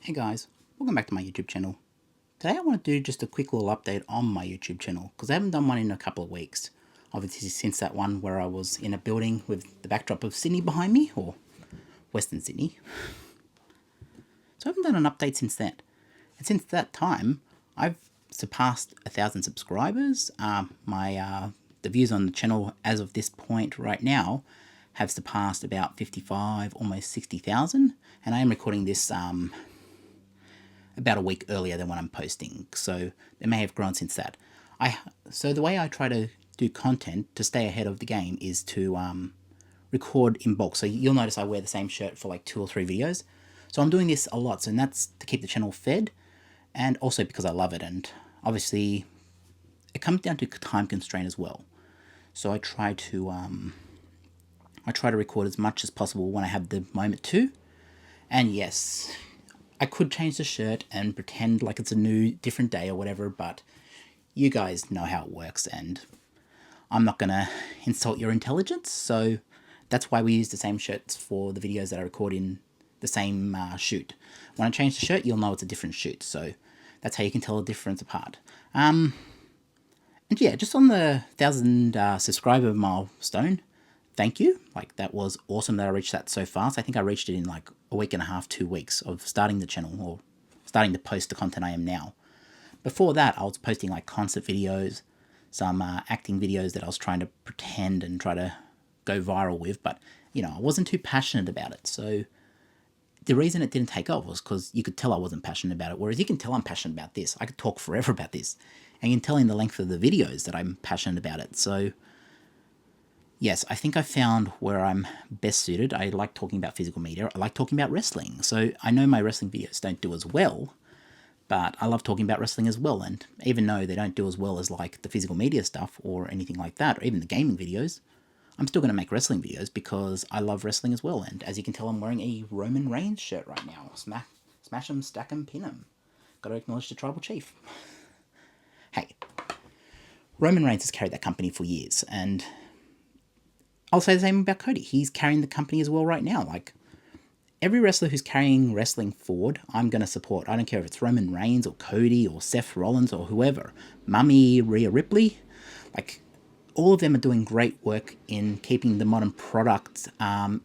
Hey guys, welcome back to my YouTube channel. Today I want to do just a quick little update on my YouTube channel because I haven't done one in a couple of weeks. Obviously since that one where I was in a building with the backdrop of Sydney behind me, or Western Sydney. So I haven't done an update since then. And since that time, I've surpassed 1,000 subscribers. The views on the channel as of this point right now have surpassed about 55, almost 60,000. And I am recording this about a week earlier than when I'm posting, so they may have grown since that. So the way I try to do content to stay ahead of the game is to record in bulk. So you'll notice I wear the same shirt for like 2 or 3 videos. So I'm doing this a lot, so that's to keep the channel fed, and also because I love it, and obviously it comes down to time constraint as well. So I try to record as much as possible when I have the moment to. And yes, I could change the shirt and pretend like it's a new, different day or whatever, but you guys know how it works, and I'm not gonna insult your intelligence, so that's why we use the same shirts for the videos that I record in the same shoot. When I change the shirt, you'll know it's a different shoot, so that's how you can tell the difference apart. And yeah, just on the 1,000 subscriber milestone, thank you. Like, that was awesome that I reached that so fast. I think I reached it in like a week and a half, 2 weeks of starting the channel, or starting to post the content I am now. Before that, I was posting like concert videos, some acting videos that I was trying to pretend and try to go viral with, but I wasn't too passionate about it. So the reason it didn't take off was because you could tell I wasn't passionate about it. Whereas you can tell I'm passionate about this. I could talk forever about this, and you can tell in the length of the videos that I'm passionate about it. So yes, I think I found where I'm best suited. I like talking about physical media. I like talking about wrestling. So I know my wrestling videos don't do as well, but I love talking about wrestling as well. And even though they don't do as well as like the physical media stuff or anything like that, or even the gaming videos, I'm still going to make wrestling videos because I love wrestling as well. And as you can tell, I'm wearing a Roman Reigns shirt right now. Smash 'em, stack 'em, pin 'em. Got to acknowledge the tribal chief. Hey, Roman Reigns has carried that company for years, and I'll say the same about Cody. He's carrying the company as well right now. Like, every wrestler who's carrying wrestling forward, I'm going to support. I don't care if it's Roman Reigns or Cody or Seth Rollins or whoever. Mummy, Rhea Ripley. Like, all of them are doing great work in keeping the modern product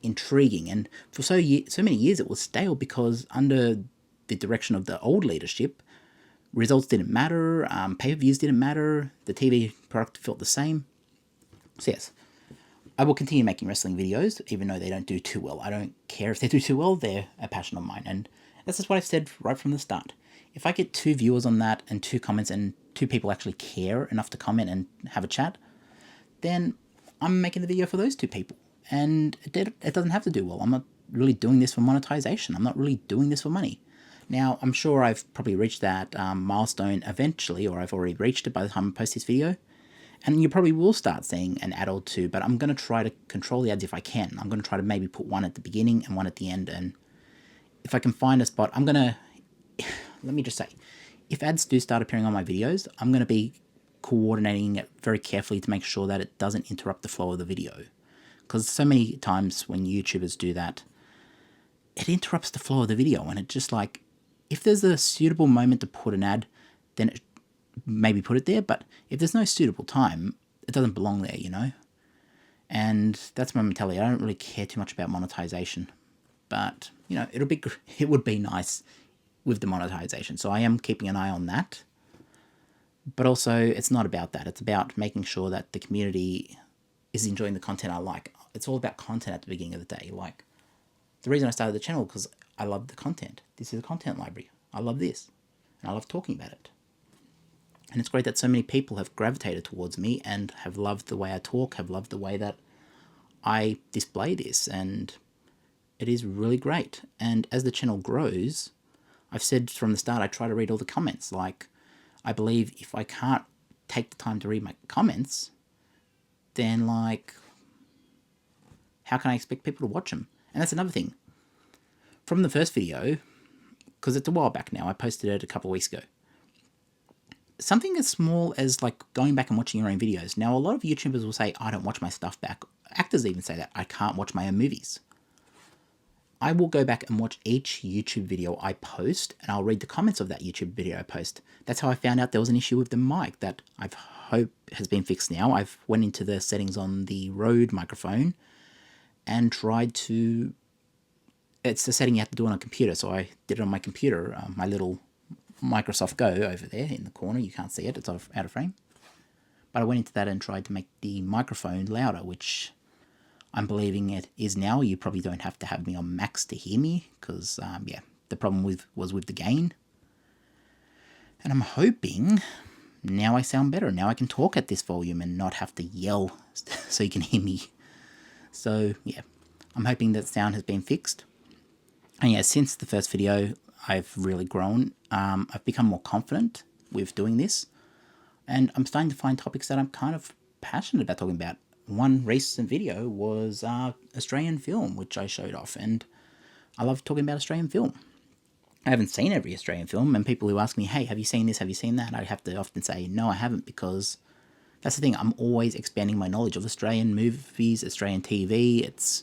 intriguing. And for so many years it was stale because under the direction of the old leadership, results didn't matter, pay-per-views didn't matter, the TV product felt the same. So yes, I will continue making wrestling videos, even though they don't do too well. I don't care if they do too well, they're a passion of mine. And that's just what I've said right from the start. If I get 2 viewers on that and 2 comments and 2 people actually care enough to comment and have a chat, then I'm making the video for those 2 people. And it doesn't have to do well. I'm not really doing this for monetization. I'm not really doing this for money. Now, I'm sure I've probably reached that milestone eventually, or I've already reached it by the time I post this video. And you probably will start seeing an ad or 2, but I'm going to try to control the ads if I can. I'm going to try to maybe put one at the beginning and one at the end. And if I can find a spot, I'm going to... Let me just say, if ads do start appearing on my videos, I'm going to be coordinating it very carefully to make sure that it doesn't interrupt the flow of the video. Because so many times when YouTubers do that, it interrupts the flow of the video. And it just like, if there's a suitable moment to put an ad, then maybe put it there, but if there's no suitable time, it doesn't belong there, And that's my mentality. I don't really care too much about monetization, but it would be nice with the monetization. So I am keeping an eye on that, but also it's not about that. It's about making sure that the community is enjoying the content I like. It's all about content at the beginning of the day. Like, the reason I started the channel because I love the content. This is a content library. I love this, and I love talking about it. And it's great that so many people have gravitated towards me and have loved the way I talk, have loved the way that I display this, and it is really great. And as the channel grows, I've said from the start, I try to read all the comments. Like, I believe if I can't take the time to read my comments, then like, how can I expect people to watch them? And that's another thing. From the first video, because it's a while back now, I posted it a couple of weeks ago. Something as small as like going back and watching your own videos. Now, a lot of YouTubers will say, I don't watch my stuff back. Actors even say that. I can't watch my own movies. I will go back and watch each YouTube video I post, and I'll read the comments of that YouTube video I post. That's how I found out there was an issue with the mic that I hope has been fixed now. I've went into the settings on the Rode microphone and tried to... It's a setting you have to do on a computer, so I did it on my computer, my little Microsoft Go over there in the corner. You can't see it, it's out of frame. But I went into that and tried to make the microphone louder, which I'm believing it is now. You probably don't have to have me on max to hear me, because, yeah, the problem was with the gain. And I'm hoping now I sound better. Now I can talk at this volume and not have to yell so you can hear me. So, yeah, I'm hoping that sound has been fixed. And yeah, since the first video, I've really grown. I've become more confident with doing this. And I'm starting to find topics that I'm kind of passionate about talking about. One recent video was Australian film, which I showed off. And I love talking about Australian film. I haven't seen every Australian film. And people who ask me, hey, have you seen this? Have you seen that? I have to often say, no, I haven't, because that's the thing. I'm always expanding my knowledge of Australian movies, Australian TV.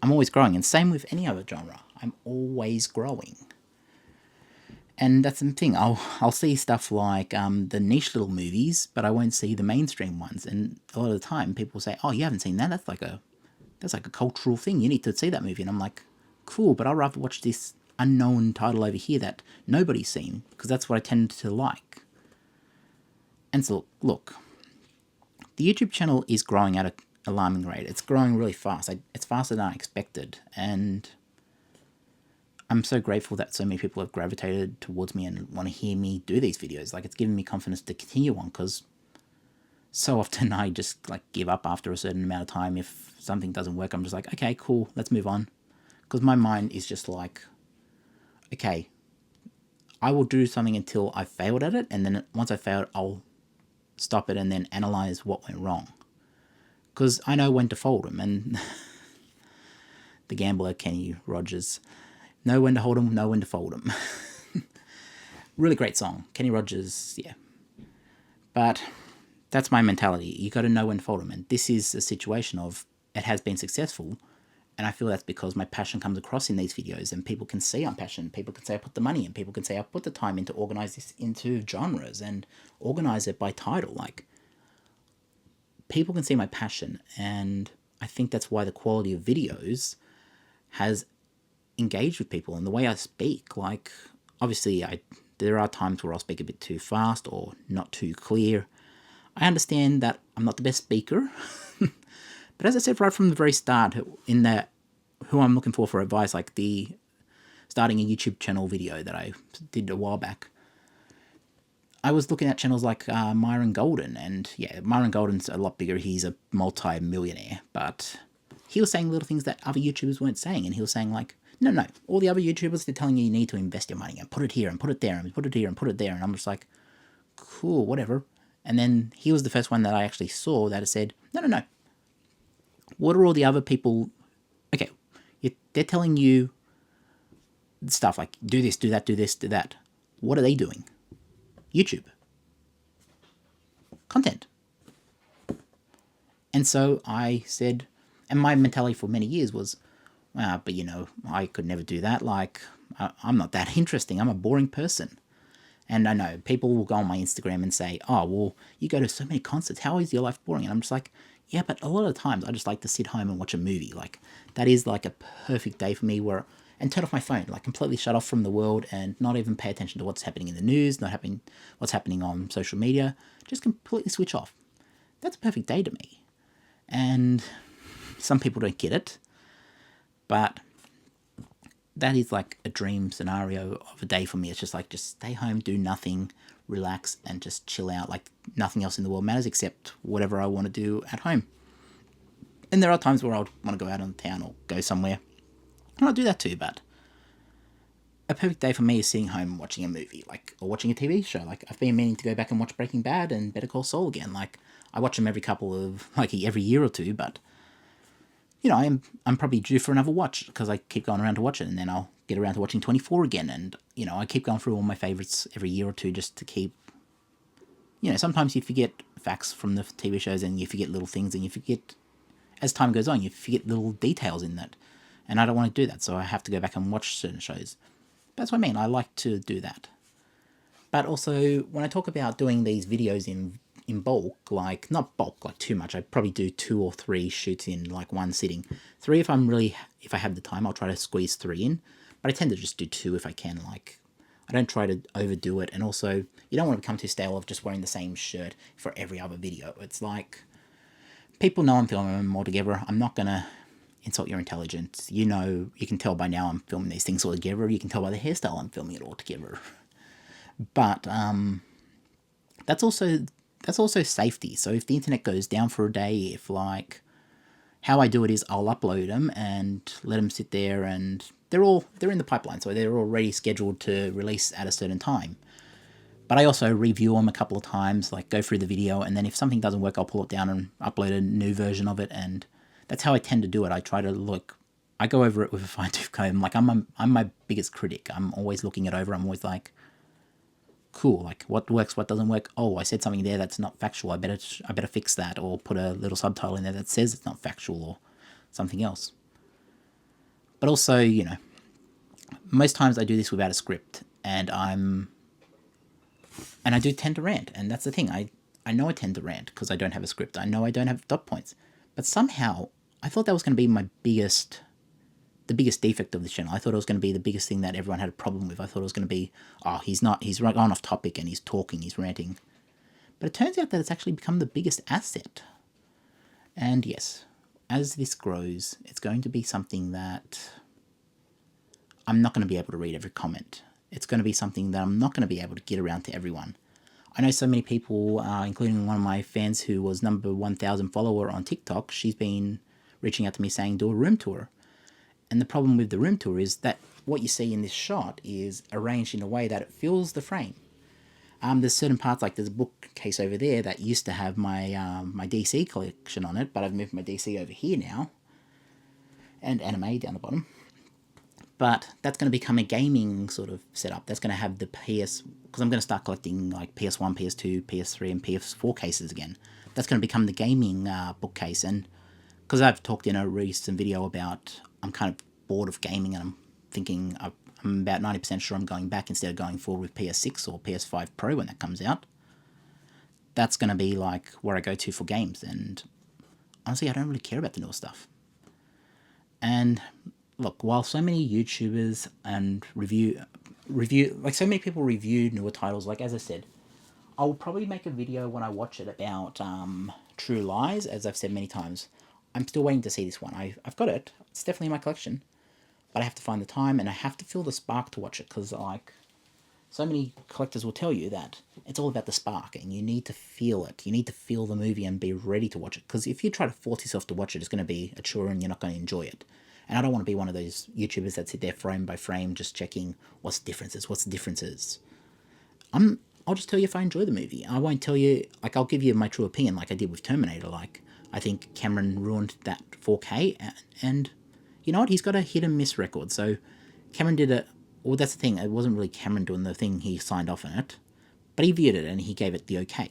I'm always growing. And same with any other genre. I'm always growing. And that's the thing. I'll see stuff like the niche little movies, but I won't see the mainstream ones. And a lot of the time, people say, "Oh, you haven't seen that? That's like a cultural thing. You need to see that movie." And I'm like, "Cool, but I'd rather watch this unknown title over here that nobody's seen, because that's what I tend to like." And so, look, the YouTube channel is growing at an alarming rate. It's growing really fast. It's faster than I expected, and I'm so grateful that so many people have gravitated towards me and want to hear me do these videos. Like, it's given me confidence to continue on, because so often I just like give up after a certain amount of time. If something doesn't work, I'm just like, okay, cool, let's move on. Because my mind is just like, okay, I will do something until I failed at it, and then once I failed, I'll stop it and then analyze what went wrong. Because I know when to fold them, and the gambler Kenny Rogers, know when to hold them, know when to fold them. Really great song. Kenny Rogers, yeah. But that's my mentality. You got to know when to fold them. And this is a situation of, it has been successful. And I feel that's because my passion comes across in these videos, and people can see I'm passionate. People can say I put the money in. People can say I put the time in to organize this into genres and organize it by title. Like, people can see my passion. And I think that's why the quality of videos has engage with people, and the way I speak. Like, obviously there are times where I'll speak a bit too fast or not too clear. I understand that I'm not the best speaker, but as I said right from the very start, in that who I'm looking for advice, like the starting a YouTube channel video that I did a while back, I was looking at channels like Myron Golden, and yeah, Myron Golden's a lot bigger. He's a multi-millionaire, but he was saying little things that other YouTubers weren't saying, and he was saying like, no, all the other YouTubers, they're telling you need to invest your money and put it here and put it there and put it here and put it there. And I'm just like, cool, whatever. And then he was the first one that I actually saw that said, no. What are all the other people? Okay, they're telling you stuff like, do this, do that, do this, do that. What are they doing? YouTube. Content. And so I said, and my mentality for many years was, but you know, I could never do that. Like, I'm not that interesting. I'm a boring person. And I know people will go on my Instagram and say, oh, well, you go to so many concerts. How is your life boring? And I'm just like, yeah, but a lot of times I just like to sit home and watch a movie. Like, that is like a perfect day for me, and turn off my phone, like completely shut off from the world and not even pay attention to what's happening in the news, what's happening on social media. Just completely switch off. That's a perfect day to me. And some people don't get it. But that is like a dream scenario of a day for me. It's just like, just stay home, do nothing, relax, and just chill out. Like, nothing else in the world matters except whatever I want to do at home. And there are times where I would want to go out on town or go somewhere, and I'll do that too. But a perfect day for me is sitting home watching a movie, like, or watching a TV show. Like, I've been meaning to go back and watch Breaking Bad and Better Call Saul again. Like, I watch them every year or two, but you know, I'm probably due for another watch, because I keep going around to watch it, and then I'll get around to watching 24 again, and, you know, I keep going through all my favourites every year or two just to keep, you know, sometimes you forget facts from the TV shows, and you forget little things, and you forget, as time goes on, you forget little details in that, and I don't want to do that, so I have to go back and watch certain shows. That's what I mean, I like to do that. But also, when I talk about doing these videos in bulk, like, not bulk, like too much, I probably do 2 or 3 shoots in, like, one sitting. 3 if if I have the time, I'll try to squeeze 3 in, but I tend to just do 2 if I can, like, I don't try to overdo it, and also, you don't want to become too stale of just wearing the same shirt for every other video. It's like, people know I'm filming them all together. I'm not gonna insult your intelligence. You know, you can tell by now I'm filming these things all together. You can tell by the hairstyle I'm filming it all together. But that's also safety. So if the internet goes down for a day, if, like, how I do it is I'll upload them and let them sit there, and they're in the pipeline, so they're already scheduled to release at a certain time. But I also review them a couple of times, like go through the video, and then if something doesn't work, I'll pull it down and upload a new version of it, and that's how I tend to do it. I go over it with a fine-tooth comb. Like, I'm my biggest critic. I'm always looking it over. I'm always like, cool, like, what works, what doesn't work. Oh, I said something there that's not factual. I better fix that, or put a little subtitle in there that says it's not factual, or something else. But also, you know, most times I do this without a script, and I do tend to rant, and that's the thing. I know I tend to rant because I don't have a script. I know I don't have dot points, but somehow I thought that was going to be the biggest defect of the channel. I thought it was going to be the biggest thing that everyone had a problem with. I thought it was going to be, oh, he's gone off topic and he's talking, he's ranting. But it turns out that it's actually become the biggest asset. And yes, as this grows, it's going to be something that I'm not going to be able to read every comment. It's going to be something that I'm not going to be able to get around to everyone. I know so many people, including one of my fans who was number 1,000 follower on TikTok, she's been reaching out to me saying, do a room tour. And the problem with the room tour is that what you see in this shot is arranged in a way that it fills the frame. There's certain parts, like there's a bookcase over there that used to have my my DC collection on it, but I've moved my DC over here now. And anime down the bottom. But that's going to become a gaming sort of setup. That's going to have the PS... Because I'm going to start collecting, like, PS1, PS2, PS3, and PS4 cases again. That's going to become the gaming bookcase. And because I've talked in a recent video about... I'm kind of bored of gaming, and I'm thinking... I'm about 90% sure I'm going back instead of going forward with PS6 or PS5 Pro when that comes out. That's going to be, like, where I go to for games. And honestly, I don't really care about the newer stuff. And... look, while so many YouTubers and like so many people review newer titles, like as I said, I will probably make a video when I watch it about True Lies, as I've said many times. I'm still waiting to see this one. I've got it. It's definitely in my collection. But I have to find the time, and I have to feel the spark to watch it, because, like, so many collectors will tell you that it's all about the spark, and you need to feel it. You need to feel the movie and be ready to watch it, because if you try to force yourself to watch it, it's going to be a chore and you're not going to enjoy it. And I don't want to be one of those YouTubers that sit there frame by frame just checking what's the differences. I'll just tell you if I enjoy the movie. I won't tell you, like, I'll give you my true opinion like I did with Terminator. Like, I think Cameron ruined that 4K, and you know what? He's got a hit and miss record. So Cameron did well, that's the thing. It wasn't really Cameron doing the thing. He signed off on it, but he viewed it and he gave it the okay.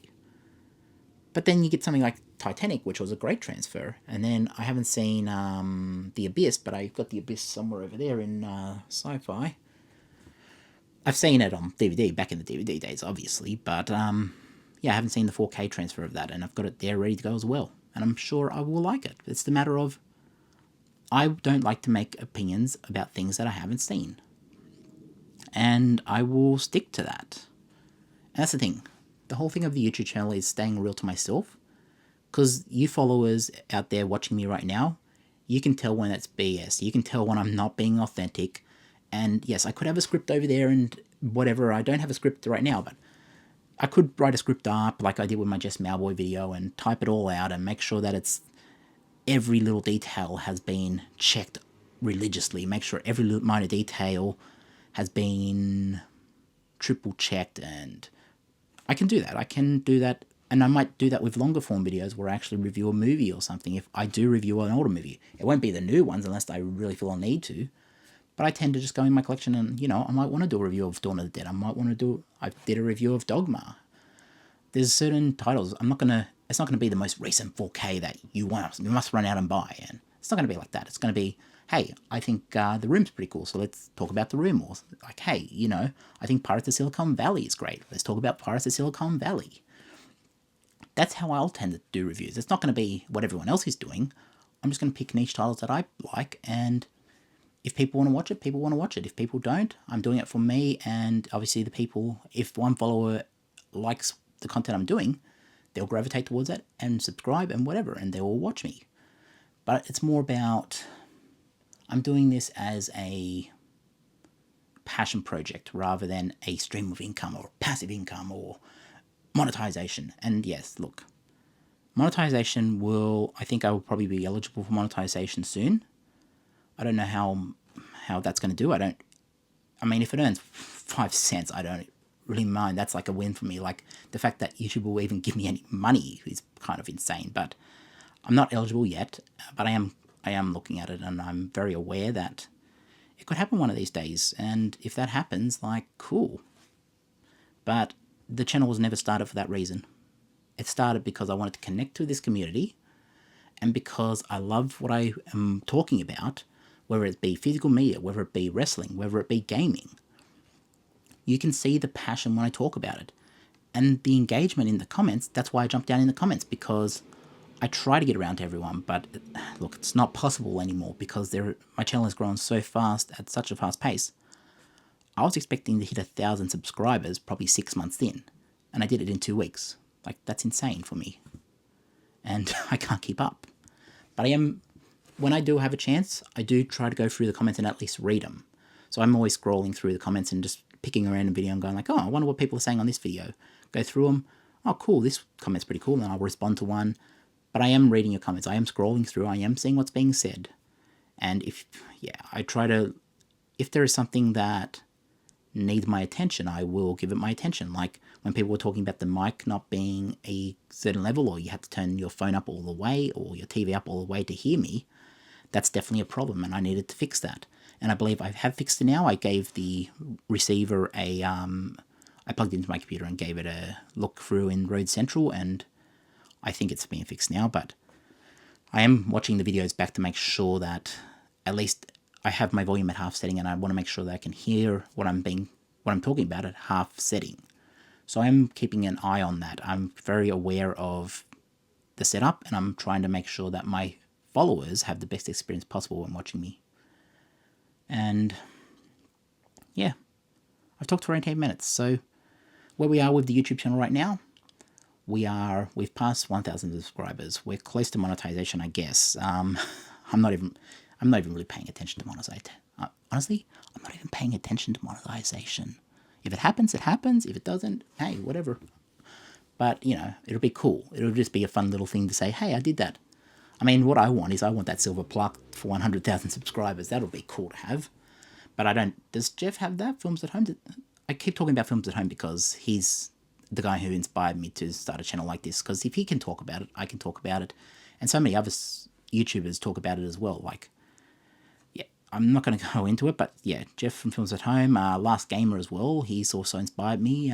But then you get something like Titanic, which was a great transfer. And then I haven't seen The Abyss, but I've got The Abyss somewhere over there in Sci-Fi. I've seen it on DVD, back in the DVD days, obviously. But, yeah, I haven't seen the 4K transfer of that, and I've got it there ready to go as well. And I'm sure I will like it. It's the matter of, I don't like to make opinions about things that I haven't seen. And I will stick to that. And that's the thing. The whole thing of the YouTube channel is staying real to myself. Because you followers out there watching me right now, you can tell when it's BS. You can tell when I'm not being authentic. And yes, I could have a script over there and whatever. I don't have a script right now, but I could write a script up like I did with my Just Malboy video and type it all out and make sure that it's every little detail has been checked religiously. Make sure every little minor detail has been triple checked, and I can do that. I can do that, and I might do that with longer form videos where I actually review a movie or something. If I do review an older movie, it won't be the new ones unless I really feel I need to. But I tend to just go in my collection and, you know, I might want to do a review of Dawn of the Dead. I did a review of Dogma. There's certain titles, it's not going to be the most recent 4K that you must run out and buy. And it's not going to be like that. It's going to be hey, I think The Room's pretty cool, so let's talk about The Room. Or like, hey, I think Pirates of Silicon Valley is great. Let's talk about Pirates of Silicon Valley. That's how I'll tend to do reviews. It's not going to be what everyone else is doing. I'm just going to pick niche titles that I like, and if people want to watch it, people want to watch it. If people don't, I'm doing it for me, and obviously the people, if one follower likes the content I'm doing, they'll gravitate towards it and subscribe and whatever, and they will watch me. But it's more about, I'm doing this as a passion project rather than a stream of income or passive income or monetization. And yes, look, monetization I think I will probably be eligible for monetization soon. I don't know how that's going to do. If it earns 5 cents, I don't really mind. That's like a win for me. Like, the fact that YouTube will even give me any money is kind of insane. But I'm not eligible yet, but I am looking at it, and I'm very aware that it could happen one of these days. And if that happens, like, cool. But the channel was never started for that reason. It started because I wanted to connect to this community, and because I love what I am talking about, whether it be physical media, whether it be wrestling, whether it be gaming. You can see the passion when I talk about it. And the engagement in the comments, that's why I jumped down in the comments, because I try to get around to everyone, but look, it's not possible anymore because my channel has grown so fast at such a fast pace. I was expecting to hit 1,000 subscribers probably 6 months in, and I did it in 2 weeks. Like, that's insane for me. And I can't keep up. But when I do have a chance, I do try to go through the comments and at least read them. So I'm always scrolling through the comments and just picking a random video and going like, oh, I wonder what people are saying on this video. Go through them. Oh, cool, this comment's pretty cool. And then I'll respond to one. But I am reading your comments. I am scrolling through. I am seeing what's being said. And if there is something that needs my attention, I will give it my attention. Like when people were talking about the mic not being a certain level, or you have to turn your phone up all the way or your TV up all the way to hear me, that's definitely a problem, and I needed to fix that. And I believe I have fixed it now. I gave the receiver I plugged into my computer and gave it a look through in Road Central, and I think it's being fixed now. But I am watching the videos back to make sure that at least I have my volume at half setting, and I want to make sure that I can hear what I'm talking about at half setting. So I'm keeping an eye on that. I'm very aware of the setup, and I'm trying to make sure that my followers have the best experience possible when watching me. And yeah, I've talked for 18 minutes. So where we are with the YouTube channel right now, we've passed 1,000 subscribers. We're close to monetization, I guess. I'm not even really paying attention to monetization. Honestly, I'm not even paying attention to monetization. If it happens, it happens. If it doesn't, hey, whatever. But, it'll be cool. It'll just be a fun little thing to say, hey, I did that. I mean, what I want that silver plaque for 100,000 subscribers. That'll be cool to have. But I don't... Does Jeff have that? Films at Home? I keep talking about Films at Home because he's the guy who inspired me to start a channel like this. Because if he can talk about it, I can talk about it. And so many other YouTubers talk about it as well. Like, yeah, I'm not going to go into it, but yeah, Jeff from Films at Home, Last Gamer as well. He's also inspired me.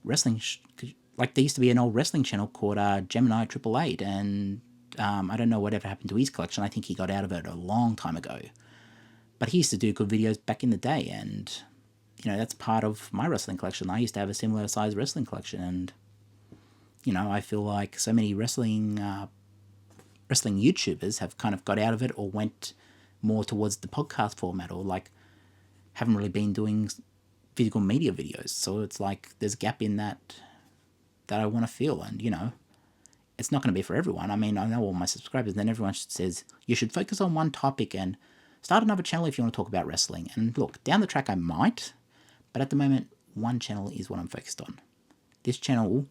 Wrestling... Like, there used to be an old wrestling channel called Gemini 888, and I don't know whatever happened to his collection. I think he got out of it a long time ago. But he used to do good videos back in the day, and, that's part of my wrestling collection. I used to have a similar size wrestling collection, and, I feel like so many wrestling YouTubers have kind of got out of it or went more towards the podcast format, or, like, haven't really been doing physical media videos. So it's like there's a gap in that I want to fill, and, it's not going to be for everyone. I mean, I know all my subscribers, then everyone says, you should focus on one topic and start another channel if you want to talk about wrestling. And look, down the track I might, but at the moment, one channel is what I'm focused on. This channel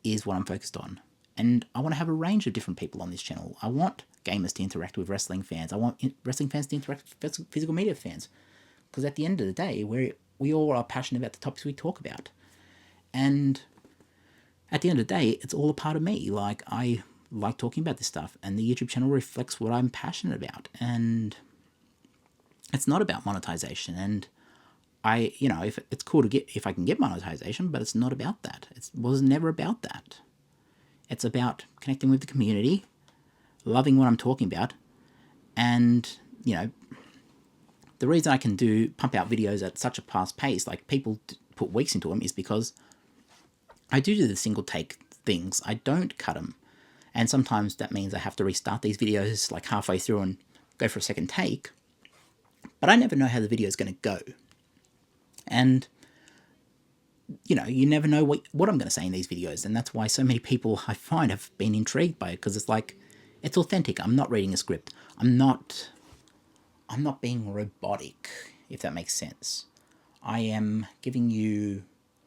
is what I'm focused on. And I want to have a range of different people on this channel. I want gamers to interact with wrestling fans. I want wrestling fans to interact with physical media fans. Because at the end of the day, we all are passionate about the topics we talk about. And at the end of the day, it's all a part of me. Like, I like talking about this stuff, and the YouTube channel reflects what I'm passionate about. And it's not about monetization. And if it's cool if I can get monetization, but it's not about that. It was never about that. It's about connecting with the community, loving what I'm talking about, And, you know, the reason I can pump out videos at such a fast pace, like people put weeks into them, is because I do the single take things. I don't cut them. And sometimes that means I have to restart these videos like halfway through and go for a second take. But I never know how the video is going to go. And, you know, you never know what I'm going to say in these videos. And that's why so many people I find have been intrigued by it, because it's like, it's authentic. I'm not reading a script. I'm not being robotic, if that makes sense. I am giving you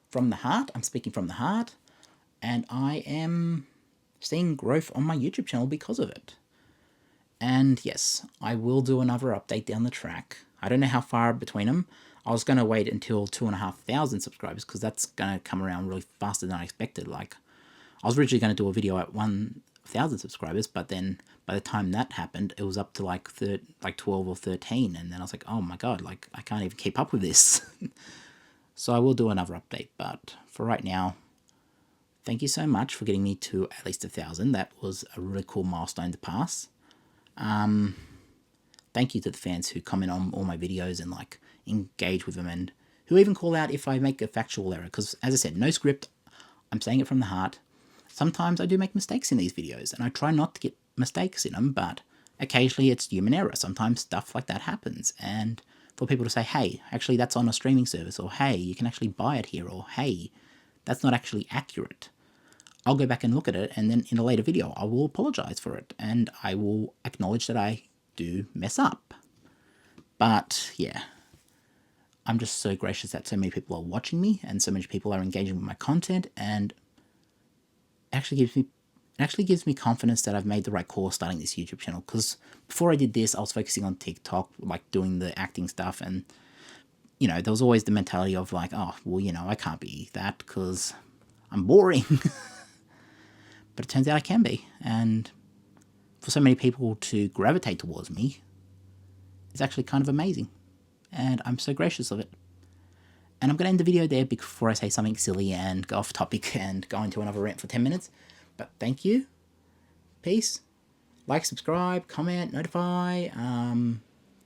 from the heart. I'm speaking from the heart. And I am seeing growth on my YouTube channel because of it. And yes, I will do another update down the track. I don't know how far between them. I was going to wait until 2,500 subscribers, because that's going to come around really faster than I expected. Like, I was originally going to do a video at 1,000 subscribers, but then by the time that happened, it was up to like 12 or 13, and then I was like, oh my god, like I can't even keep up with this. So I will do another update, but for right now, thank you so much for getting me to at least 1,000. That was a really cool milestone to pass. Thank you to the fans who comment on all my videos and like engage with them, and who even call out if I make a factual error, because as I said, no script, I'm saying it from the heart. Sometimes I do make mistakes in these videos, and I try not to get mistakes in them, but occasionally it's human error. Sometimes stuff like that happens, and for people to say, hey, actually that's on a streaming service, or hey, you can actually buy it here, or hey, that's not actually accurate. I'll go back and look at it, and then in a later video I will apologize for it, and I will acknowledge that I do mess up. But yeah, I'm just so gracious that so many people are watching me, and so many people are engaging with my content, and it actually gives me confidence that I've made the right call starting this YouTube channel. Because before I did this, I was focusing on TikTok, like doing the acting stuff, and you know, there was always the mentality of like, oh, well, you know, I can't be that because I'm boring. But it turns out I can be, and for so many people to gravitate towards me is actually kind of amazing, and I'm so gracious of it. And I'm going to end the video there before I say something silly and go off topic and go into another rant for 10 minutes. But thank you. Peace. Like, subscribe, comment, notify,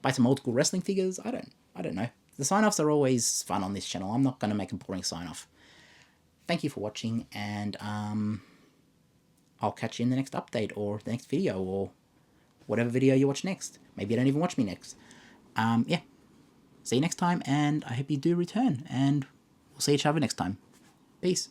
buy some old school wrestling figures. I don't know. The sign-offs are always fun on this channel. I'm not going to make a boring sign-off. Thank you for watching, and I'll catch you in the next update, or the next video, or whatever video you watch next. Maybe you don't even watch me next. Yeah. See you next time, and I hope you do return, and we'll see each other next time. Peace.